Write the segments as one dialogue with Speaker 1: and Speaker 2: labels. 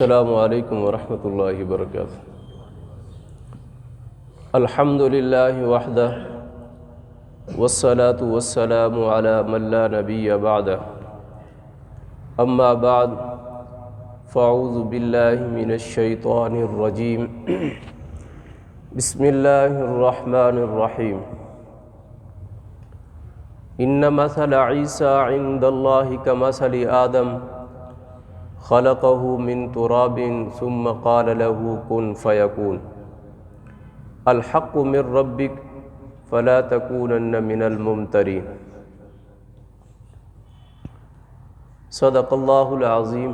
Speaker 1: السلام علیکم ورحمۃ اللہ وبرکاتہ۔ الحمد للہ وحدہ والصلاة والسلام علی من لا نبی بعدہ، اما بعد فاعوذ باللہ من الشیطان الرجیم، بسم اللہ الرحمن الرحیم۔ ان مثل عیسیٰ عند اللہ کمثل آدم خلقه من تراب ثم قال له كن فيكون، الحق من ربك فلا تكونن من الممترين۔ صدق اللہ العظیم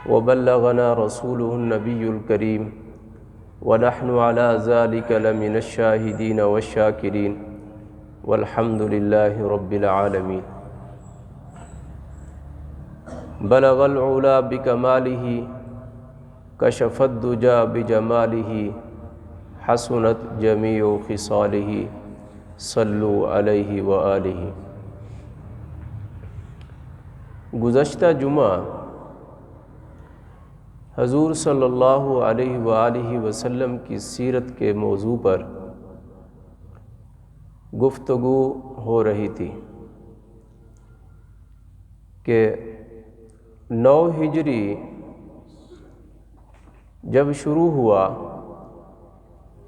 Speaker 1: وبلغنا رسوله النبی الکریم ونحن على ذلك لمن الشاہدین والشاکرین والحمد للہ رب العالمین۔ بلغ العلا بکمالہ کشف الدجا بجمالہ حسنت جمیع خصالہ صلو علیہ وآلہ۔ گزشتہ جمعہ حضور صلی اللہ علیہ وآلہ وسلم کی سیرت کے موضوع پر گفتگو ہو رہی تھی کہ 9 ہجری جب شروع ہوا،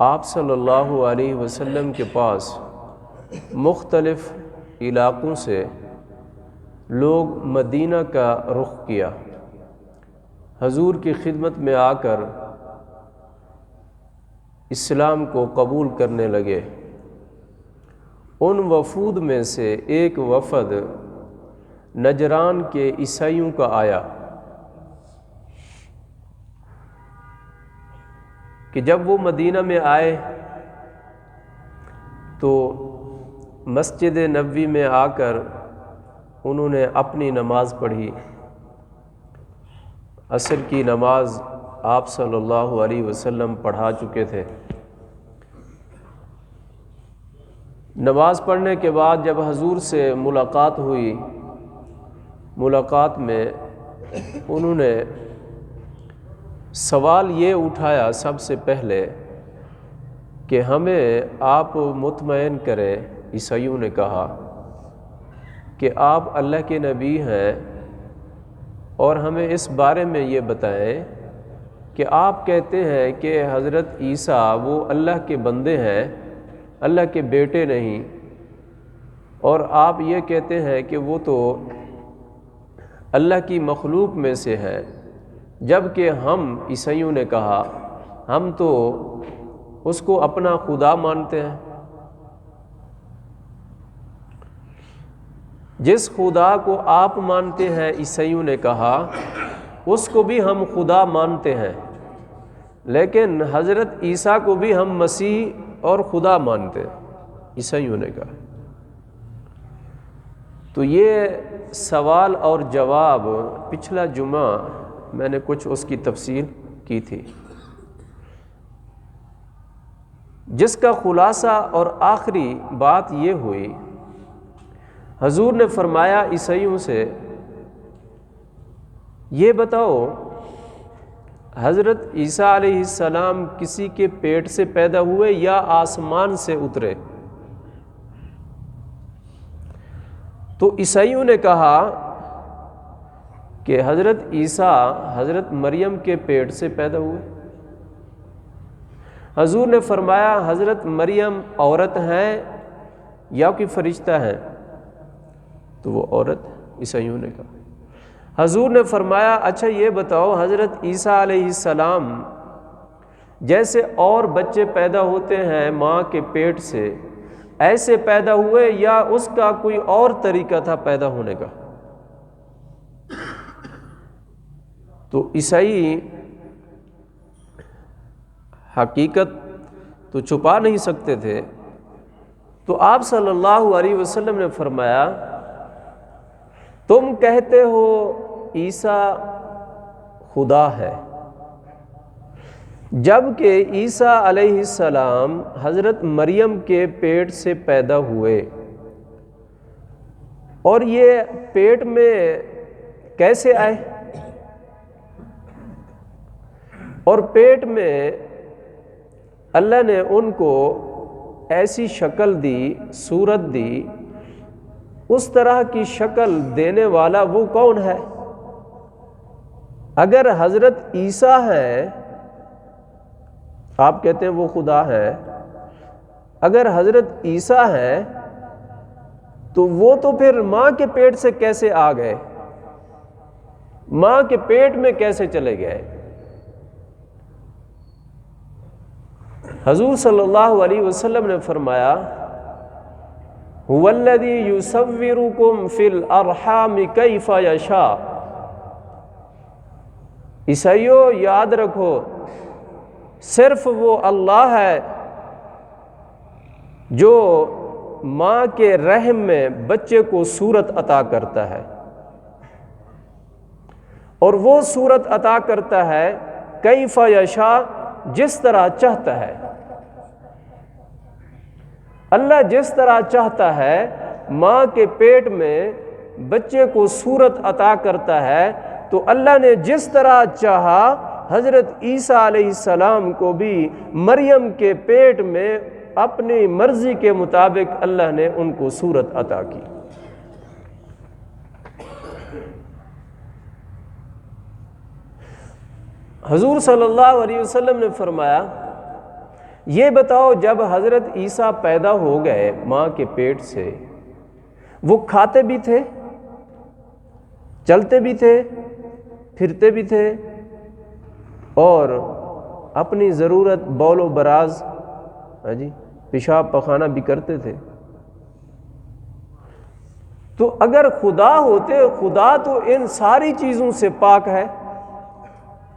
Speaker 1: آپ صلی اللہ علیہ وسلم کے پاس مختلف علاقوں سے لوگ مدینہ کا رخ کیا، حضور کی خدمت میں آ کر اسلام کو قبول کرنے لگے۔ ان وفود میں سے ایک وفد نجران کے عیسائیوں کا آیا کہ جب وہ مدینہ میں آئے تو مسجد نبوی میں آ کر انہوں نے اپنی نماز پڑھی۔ عصر کی نماز آپ صلی اللہ علیہ وسلم پڑھا چکے تھے۔ نماز پڑھنے کے بعد جب حضور سے ملاقات ہوئی، ملاقات میں انہوں نے سوال یہ اٹھایا سب سے پہلے کہ ہمیں آپ مطمئن کریں۔ عیسائیوں نے کہا کہ آپ اللہ کے نبی ہیں اور ہمیں اس بارے میں یہ بتائیں کہ آپ کہتے ہیں کہ حضرت عیسیٰ وہ اللہ کے بندے ہیں، اللہ کے بیٹے نہیں، اور آپ یہ کہتے ہیں کہ وہ تو اللہ کی مخلوق میں سے ہے، جبکہ ہم عیسائیوں نے کہا ہم تو اس کو اپنا خدا مانتے ہیں۔ جس خدا کو آپ مانتے ہیں، عیسائیوں نے کہا، اس کو بھی ہم خدا مانتے ہیں، لیکن حضرت عیسیٰ کو بھی ہم مسیح اور خدا مانتے ہیں، عیسائیوں نے کہا۔ تو یہ سوال اور جواب پچھلا جمعہ میں نے کچھ اس کی تفصیل کی تھی، جس کا خلاصہ اور آخری بات یہ ہوئی، حضور نے فرمایا عیسائیوں سے یہ بتاؤ حضرت عیسیٰ علیہ السلام کسی کے پیٹ سے پیدا ہوئے یا آسمان سے اترے؟ تو عیسائیوں نے کہا کہ حضرت عیسیٰ حضرت مریم کے پیٹ سے پیدا ہوئے۔ حضور نے فرمایا حضرت مریم عورت ہیں یا کوئی فرشتہ ہیں؟ تو وہ عورت، عیسائیوں نے کہا۔ حضور نے فرمایا اچھا یہ بتاؤ حضرت عیسیٰ علیہ السلام جیسے اور بچے پیدا ہوتے ہیں ماں کے پیٹ سے، ایسے پیدا ہوئے یا اس کا کوئی اور طریقہ تھا پیدا ہونے کا؟ تو عیسائی حقیقت تو چھپا نہیں سکتے تھے، تو آپ صلی اللہ علیہ وسلم نے فرمایا تم کہتے ہو عیسیٰ خدا ہے، جبکہ عیسیٰ علیہ السلام حضرت مریم کے پیٹ سے پیدا ہوئے، اور یہ پیٹ میں کیسے آئے؟ اور پیٹ میں اللہ نے ان کو ایسی شکل دی، صورت دی، اس طرح کی شکل دینے والا وہ کون ہے؟ اگر حضرت عیسیٰ ہیں، آپ کہتے ہیں وہ خدا ہے، اگر حضرت عیسیٰ ہیں تو وہ تو پھر ماں کے پیٹ سے کیسے آ گئے؟ ماں کے پیٹ میں کیسے چلے گئے؟ حضور صلی اللہ علیہ وسلم نے فرمایا هو الذی یصورکم فی الارحام کیف یشاء۔ عیسائیو یاد رکھو، صرف وہ اللہ ہے جو ماں کے رحم میں بچے کو صورت عطا کرتا ہے، اور وہ صورت عطا کرتا ہے کیف یشاء، جس طرح چاہتا ہے۔ اللہ جس طرح چاہتا ہے ماں کے پیٹ میں بچے کو صورت عطا کرتا ہے، تو اللہ نے جس طرح چاہا حضرت عیسیٰ علیہ السلام کو بھی مریم کے پیٹ میں اپنی مرضی کے مطابق اللہ نے ان کو صورت عطا کی۔ حضور صلی اللہ علیہ وسلم نے فرمایا یہ بتاؤ، جب حضرت عیسیٰ پیدا ہو گئے ماں کے پیٹ سے، وہ کھاتے بھی تھے، چلتے بھی تھے، پھرتے بھی تھے، اور اپنی ضرورت بول و براز پیشاب پخانہ بھی کرتے تھے؟ تو اگر خدا ہوتے، خدا تو ان ساری چیزوں سے پاک ہے،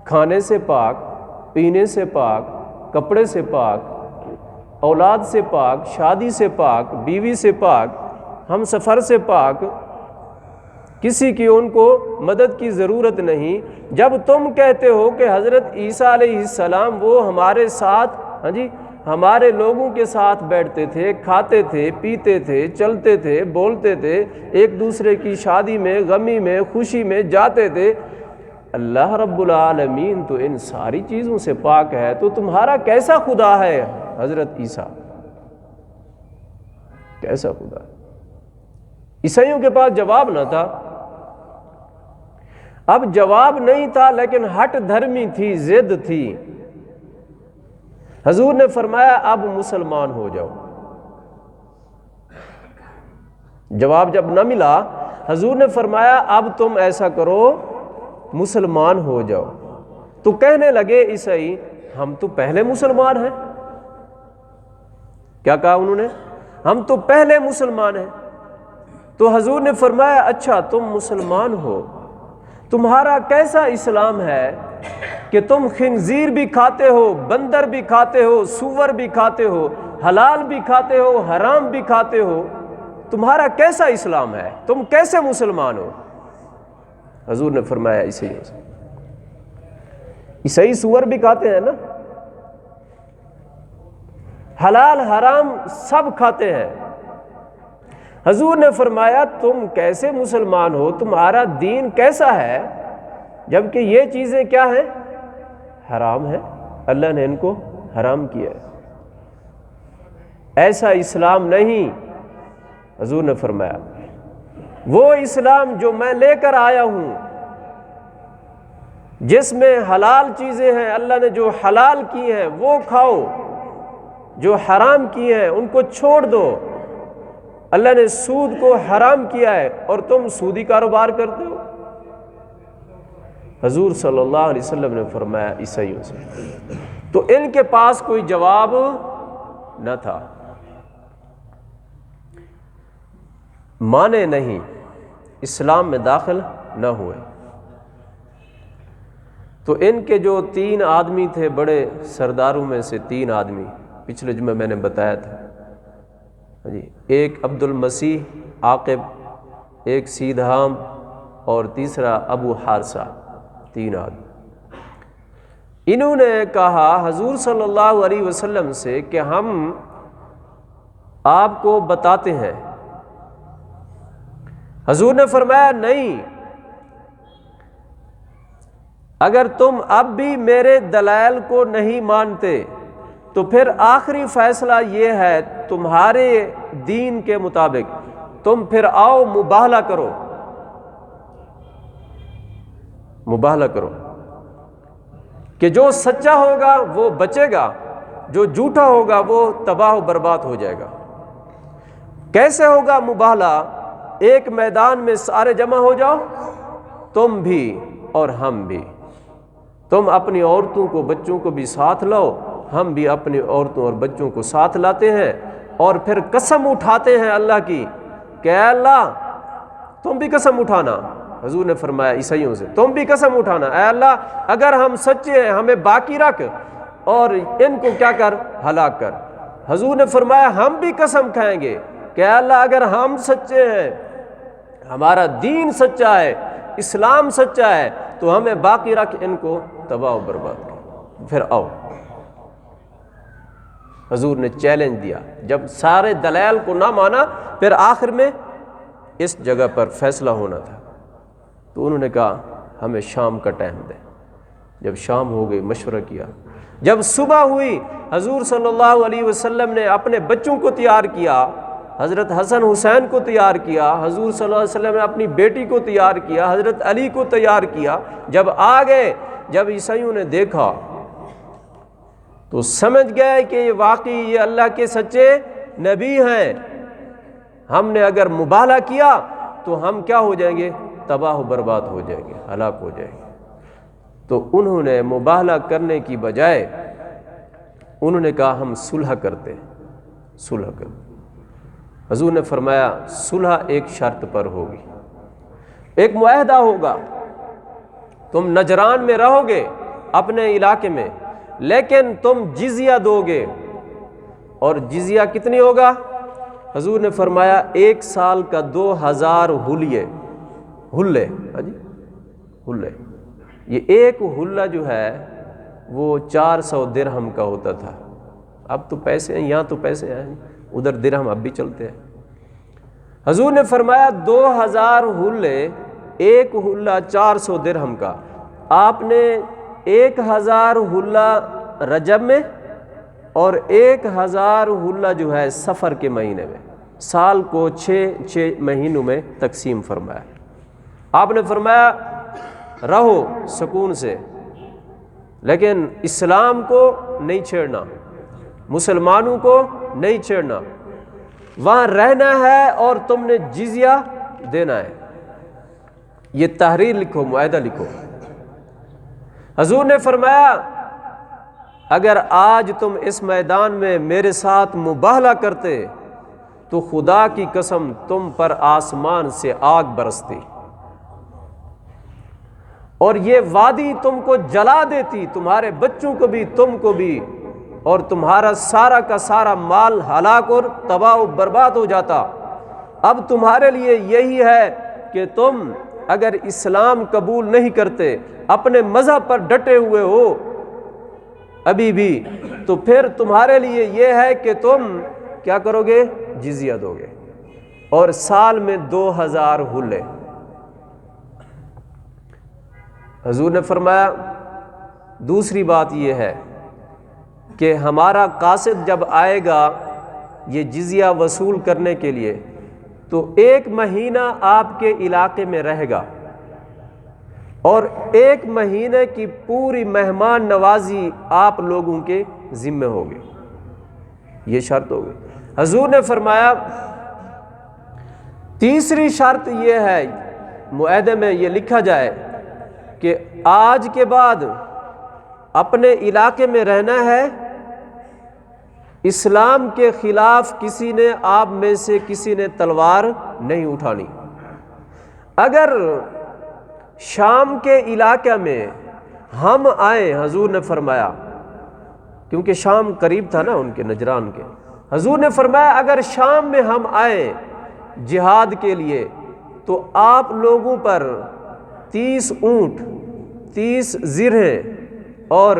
Speaker 1: کھانے سے پاک، پینے سے پاک، کپڑے سے پاک، اولاد سے پاک، شادی سے پاک، بیوی سے پاک، ہم سفر سے پاک، کسی کی ان کو مدد کی ضرورت نہیں۔ جب تم کہتے ہو کہ حضرت عیسیٰ علیہ السلام وہ ہمارے ساتھ ہمارے لوگوں کے ساتھ بیٹھتے تھے، کھاتے تھے، پیتے تھے، چلتے تھے، بولتے تھے، ایک دوسرے کی شادی میں، غمی میں، خوشی میں جاتے تھے، اللہ رب العالمین تو ان ساری چیزوں سے پاک ہے، تو تمہارا کیسا خدا ہے حضرت عیسیٰ؟ کیسا خدا؟ عیسائیوں کے پاس جواب نہ تھا۔ اب جواب نہیں تھا، لیکن ہٹ دھرمی تھی، ضد تھی۔ حضور نے فرمایا اب مسلمان ہو جاؤ۔ جواب جب نہ ملا، حضور نے فرمایا اب تم ایسا کرو، مسلمان ہو جاؤ۔ تو کہنے لگے عیسائی ہم تو پہلے مسلمان ہیں۔ کیا کہا انہوں نے؟ ہم تو پہلے مسلمان ہیں۔ تو حضور نے فرمایا اچھا تم مسلمان ہو، تمہارا کیسا اسلام ہے کہ تم خنزیر بھی کھاتے ہو، بندر بھی کھاتے ہو، سور بھی کھاتے ہو، حلال بھی کھاتے ہو، حرام بھی کھاتے ہو؟ تمہارا کیسا اسلام ہے؟ تم کیسے مسلمان ہو؟ حضور نے فرمایا عیسائی سور بھی کھاتے ہیں نا، حلال حرام سب کھاتے ہیں۔ حضور نے فرمایا تم کیسے مسلمان ہو؟ تمہارا دین کیسا ہے جبکہ یہ چیزیں کیا ہیں؟ حرام ہیں، اللہ نے ان کو حرام کیا ہے۔ ایسا اسلام نہیں۔ حضور نے فرمایا وہ اسلام جو میں لے کر آیا ہوں، جس میں حلال چیزیں ہیں، اللہ نے جو حلال کی ہیں وہ کھاؤ، جو حرام کی ہیں ان کو چھوڑ دو۔ اللہ نے سود کو حرام کیا ہے اور تم سودی کاروبار کرتے ہو۔ حضور صلی اللہ علیہ وسلم نے فرمایا عیسائیوں سے، تو ان کے پاس کوئی جواب نہ تھا، مانے نہیں، اسلام میں داخل نہ ہوئے۔ تو ان کے جو 3 آدمی تھے، بڑے سرداروں میں سے 3 آدمی، پچھلے جمعہ میں نے بتایا تھا ایک عبد المسیح عاقب، ایک سیدھام، اور تیسرا ابو حارثہ، 3 آدمی۔ انہوں نے کہا حضور صلی اللہ علیہ وسلم سے کہ ہم آپ کو بتاتے ہیں۔ حضور نے فرمایا نہیں، اگر تم اب بھی میرے دلائل کو نہیں مانتے تو پھر آخری فیصلہ یہ ہے تمہارے دین کے مطابق، تم پھر آؤ مباہلہ کرو، مباہلہ کرو کہ جو سچا ہوگا وہ بچے گا، جو جھوٹا ہوگا وہ تباہ و برباد ہو جائے گا۔ کیسے ہوگا مباہلہ؟ ایک میدان میں سارے جمع ہو جاؤ، تم بھی اور ہم بھی، تم اپنی عورتوں کو بچوں کو بھی ساتھ لاؤ، ہم بھی اپنی عورتوں اور بچوں کو ساتھ لاتے ہیں، اور پھر قسم اٹھاتے ہیں اللہ کی کہ اے اللہ تم بھی قسم اٹھانا۔ حضور نے فرمایا عیسائیوں سے تم بھی قسم اٹھانا، اے اللہ اگر ہم سچے ہیں ہمیں باقی رکھ اور ان کو کیا کر، ہلاک کر۔ حضور نے فرمایا ہم بھی قسم کھائیں گے کہ اے اللہ اگر ہم سچے ہیں، ہمارا دین سچا ہے، اسلام سچا ہے، تو ہمیں باقی رکھ، ان کو تباہ و برباد کر۔ پھر آؤ، حضور نے چیلنج دیا۔ جب سارے دلائل کو نہ مانا، پھر آخر میں اس جگہ پر فیصلہ ہونا تھا، تو انہوں نے کہا ہمیں شام کا ٹائم دیں۔ جب شام ہو گئی مشورہ کیا، جب صبح ہوئی حضور صلی اللہ علیہ وسلم نے اپنے بچوں کو تیار کیا، حضرت حسن حسین کو تیار کیا، حضور صلی اللہ علیہ وسلم نے اپنی بیٹی کو تیار کیا، حضرت علی کو تیار کیا۔ جب آ گئے، جب عیسائیوں نے دیکھا تو سمجھ گئے کہ یہ واقعی یہ اللہ کے سچے نبی ہیں، ہم نے اگر مباہلہ کیا تو ہم کیا ہو جائیں گے، تباہ و برباد ہو جائیں گے، ہلاک ہو جائیں گے۔ تو انہوں نے مباہلہ کرنے کی بجائے انہوں نے کہا ہم صلح کرتے ہیں، صلح کرتے۔ حضور نے فرمایا صلح ایک شرط پر ہوگی، ایک معاہدہ ہوگا، تم نجران میں رہو گے اپنے علاقے میں، لیکن تم جزیہ دو گے، اور جزیہ کتنی ہوگا؟ حضور نے فرمایا 1 سال کا 2000 حلے، حلے، یہ ایک حلہ جو ہے وہ 400 درہم کا ہوتا تھا۔ اب تو پیسے ہیں، یہاں تو پیسے ہیں، ادھر درہم اب بھی چلتے ہیں۔ حضور نے فرمایا 2000 حلے، ایک حلہ 400 درہم کا۔ آپ نے 1000 حلہ رجب میں اور 1000 حلہ جو ہے سفر کے مہینے میں، سال کو 6 مہینوں میں تقسیم فرمایا۔ آپ نے فرمایا رہو سکون سے، لیکن اسلام کو نہیں چھیڑنا، مسلمانوں کو نہیں چھیڑنا، وہاں رہنا ہے اور تم نے جزیہ دینا ہے۔ یہ تحریر لکھو، معاہدہ لکھو۔ حضور نے فرمایا اگر آج تم اس میدان میں میرے ساتھ مباہلہ کرتے تو خدا کی قسم تم پر آسمان سے آگ برستی اور یہ وادی تم کو جلا دیتی، تمہارے بچوں کو بھی، تم کو بھی، اور تمہارا سارا کا سارا مال ہلاک اور تباہ و برباد ہو جاتا۔ اب تمہارے لیے یہی ہے کہ تم اگر اسلام قبول نہیں کرتے، اپنے مذہب پر ڈٹے ہوئے ہو ابھی بھی، تو پھر تمہارے لیے یہ ہے کہ تم کیا کرو گے، جزیہ دو گے، اور سال میں 2000 حلے۔ حضور نے فرمایا دوسری بات یہ ہے کہ ہمارا قاصد جب آئے گا یہ جزیہ وصول کرنے کے لیے تو 1 مہینہ آپ کے علاقے میں رہے گا، اور 1 مہینے کی پوری مہمان نوازی آپ لوگوں کے ذمہ ہوگی، یہ شرط ہوگی۔ حضور نے فرمایا تیسری شرط یہ ہے، معاہدے میں یہ لکھا جائے کہ آج کے بعد اپنے علاقے میں رہنا ہے، اسلام کے خلاف کسی نے، آپ میں سے کسی نے تلوار نہیں اٹھانی۔ اگر شام کے علاقے میں ہم آئیں، حضور نے فرمایا، کیونکہ شام قریب تھا نا ان کے، نجران کے، حضور نے فرمایا اگر شام میں ہم آئیں جہاد کے لیے تو آپ لوگوں پر 30 اونٹ، 30 زرہیں، اور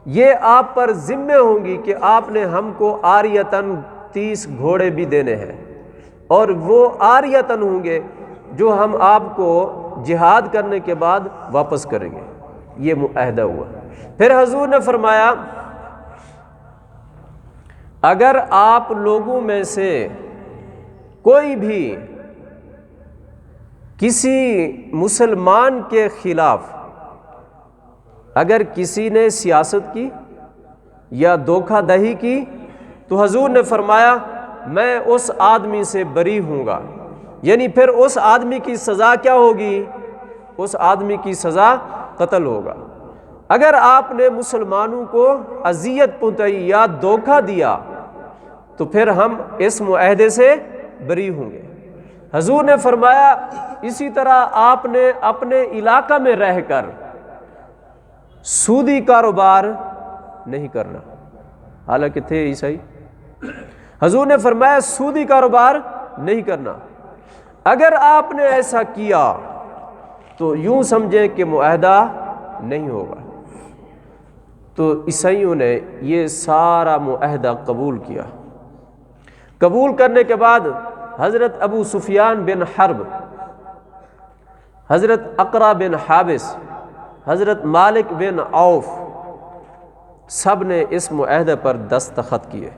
Speaker 1: یہ آپ پر ذمہ ہوں گی کہ آپ نے ہم کو آریتاً 30 گھوڑے بھی دینے ہیں، اور وہ آریتاً ہوں گے جو ہم آپ کو جہاد کرنے کے بعد واپس کریں گے۔ یہ معاہدہ ہوا۔ پھر حضور نے فرمایا اگر آپ لوگوں میں سے کوئی بھی کسی مسلمان کے خلاف اگر کسی نے سیاست کی یا دھوکہ دہی کی تو حضور نے فرمایا میں اس آدمی سے بری ہوں گا، یعنی پھر اس آدمی کی سزا کیا ہوگی؟ اس آدمی کی سزا قتل ہوگا۔ اگر آپ نے مسلمانوں کو اذیت پہنچائی یا دھوکہ دیا تو پھر ہم اس معاہدے سے بری ہوں گے۔ حضور نے فرمایا اسی طرح آپ نے اپنے علاقہ میں رہ کر سودی کاروبار نہیں کرنا، حالانکہ تھے عیسائی۔ حضور نے فرمایا سودی کاروبار نہیں کرنا۔ اگر آپ نے ایسا کیا تو یوں سمجھیں کہ معاہدہ نہیں ہوگا۔ تو عیسائیوں نے یہ سارا معاہدہ قبول کیا۔ قبول کرنے کے بعد حضرت ابو سفیان بن حرب، حضرت اقرا بن حابس، حضرت مالک بن عوف سب نے اس معاہدے پر دستخط کیے۔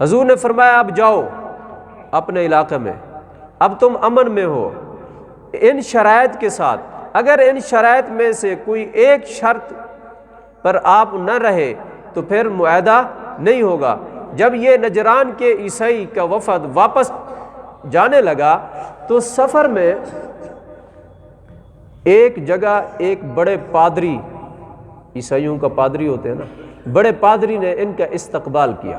Speaker 1: حضور نے فرمایا اب جاؤ اپنے علاقے میں، اب تم امن میں ہو ان شرائط کے ساتھ۔ اگر ان شرائط میں سے کوئی ایک شرط پر آپ نہ رہے تو پھر معاہدہ نہیں ہوگا۔ جب یہ نجران کے عیسائی کا وفد واپس جانے لگا تو سفر میں ایک جگہ ایک بڑے پادری، عیسائیوں کا پادری ہوتے ہیں نا، بڑے پادری نے ان کا استقبال کیا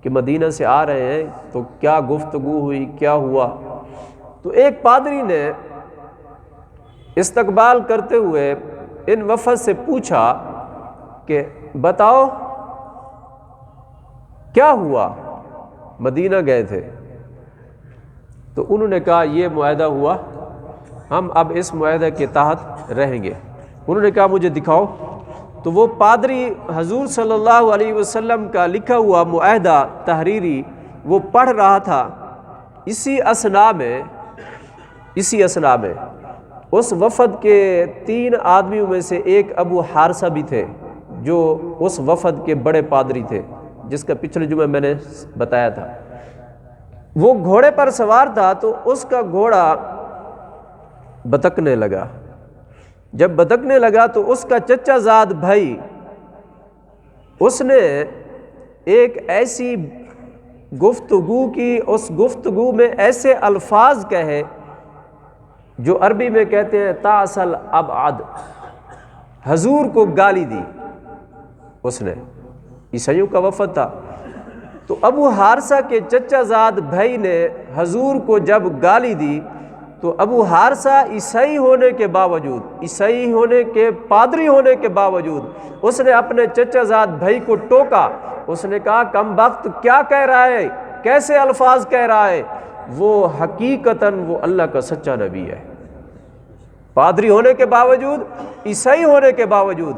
Speaker 1: کہ مدینہ سے آ رہے ہیں تو کیا گفتگو ہوئی، کیا ہوا۔ تو ایک پادری نے استقبال کرتے ہوئے ان وفد سے پوچھا کہ بتاؤ کیا ہوا، مدینہ گئے تھے؟ تو انہوں نے کہا یہ معاہدہ ہوا، ہم اب اس معاہدے کے تحت رہیں گے۔ انہوں نے کہا مجھے دکھاؤ۔ تو وہ پادری حضور صلی اللہ علیہ وسلم کا لکھا ہوا معاہدہ تحریری وہ پڑھ رہا تھا۔ اسی اثناء میں اس وفد کے 3 آدمیوں میں سے ایک ابو حارثہ بھی تھے جو اس وفد کے بڑے پادری تھے، جس کا پچھلے جمعہ میں نے بتایا تھا۔ وہ گھوڑے پر سوار تھا تو اس کا گھوڑا بتکنے لگا۔ جب بتکنے لگا تو اس کا چچا زاد بھائی اس نے ایک ایسی گفتگو کی، اس گفتگو میں ایسے الفاظ کہے جو عربی میں کہتے ہیں تعسل ابعد، حضور کو گالی دی اس نے۔ عیسائیوں کا وفد تھا تو ابو حارثہ کے چچا زاد بھائی نے حضور کو جب گالی دی تو ابو حارثہ عیسائی ہونے کے باوجود، عیسائی ہونے کے پادری ہونے کے باوجود اس نے اپنے چچا زاد بھائی کو ٹوکا۔ اس نے کہا کم بخت کیا کہہ رہا ہے، کیسے الفاظ کہہ رہا ہے؟ وہ حقیقتاً وہ اللہ کا سچا نبی ہے، پادری ہونے کے باوجود، عیسائی ہونے کے باوجود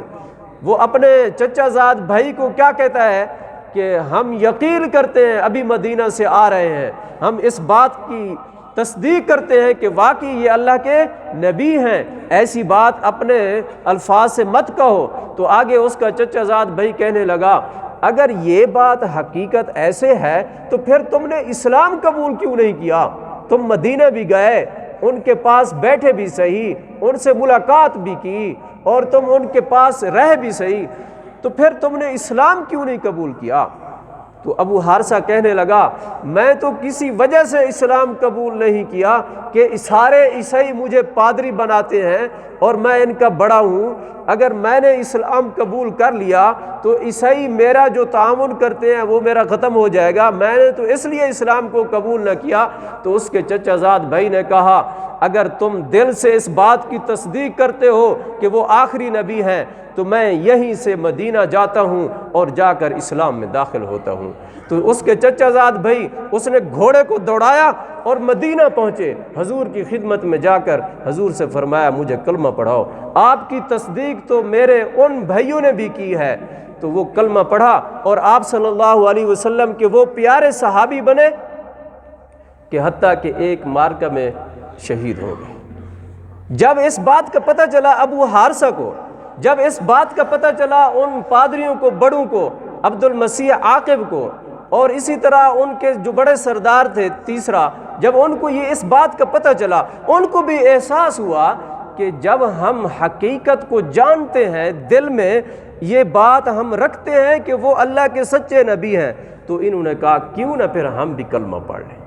Speaker 1: وہ اپنے چچا زاد بھائی کو کیا کہتا ہے کہ ہم یقین کرتے ہیں ابھی مدینہ سے آ رہے ہیں، ہم اس بات کی تصدیق کرتے ہیں کہ واقعی یہ اللہ کے نبی ہیں، ایسی بات اپنے الفاظ سے مت کہو۔ تو آگے اس کا چچا زاد بھائی کہنے لگا اگر یہ بات حقیقت ایسے ہے تو پھر تم نے اسلام قبول کیوں نہیں کیا؟ تم مدینہ بھی گئے، ان کے پاس بیٹھے بھی صحیح، ان سے ملاقات بھی کی اور تم ان کے پاس رہ بھی صحیح، تو پھر تم نے اسلام کیوں نہیں قبول کیا؟ تو ابو حارثہ کہنے لگا میں تو کسی وجہ سے اسلام قبول نہیں کیا کہ سارے عیسائی مجھے پادری بناتے ہیں اور میں ان کا بڑا ہوں، اگر میں نے اسلام قبول کر لیا تو عیسائی میرا جو تعاون کرتے ہیں وہ میرا ختم ہو جائے گا، میں نے تو اس لیے اسلام کو قبول نہ کیا۔ تو اس کے چچا زاد بھائی نے کہا اگر تم دل سے اس بات کی تصدیق کرتے ہو کہ وہ آخری نبی ہیں تو میں یہیں سے مدینہ جاتا ہوں اور جا کر اسلام میں داخل ہوتا ہوں۔ تو اس کے چچا زاد بھائی اس نے گھوڑے کو دوڑایا اور مدینہ پہنچے، حضور کی خدمت میں جا کر حضور سے فرمایا مجھے کلمہ پڑھاؤ، آپ کی تصدیق تو میرے ان بھائیوں نے بھی کی ہے۔ تو وہ کلمہ پڑھا اور آپ صلی اللہ علیہ وسلم کے وہ پیارے صحابی بنے کہ حتیٰ کہ ایک معرکہ میں شہید ہو گئے۔ جب اس بات کا پتہ چلا ابو حارثہ کو، جب اس بات کا پتہ چلا ان پادریوں کو، بڑوں کو، عبد المسیح عاقب کو، اور اسی طرح ان کے جو بڑے سردار تھے تیسرا، جب ان کو یہ اس بات کا پتہ چلا، ان کو بھی احساس ہوا کہ جب ہم حقیقت کو جانتے ہیں، دل میں یہ بات ہم رکھتے ہیں کہ وہ اللہ کے سچے نبی ہیں، تو انہوں نے کہا کیوں نہ پھر ہم بھی کلمہ پڑھ لیں۔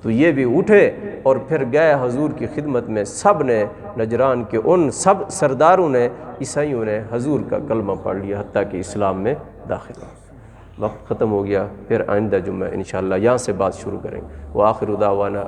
Speaker 1: تو یہ بھی اٹھے اور پھر گئے حضور کی خدمت میں، سب نے، نجران کے ان سب سرداروں نے، عیسائیوں نے حضور کا کلمہ پڑھ لیا، حتیٰ کہ اسلام میں داخل ہو۔ وقت ختم ہو گیا، پھر آئندہ جمعہ انشاءاللہ یہاں سے بات شروع کریں گے۔ وآخر دعوانا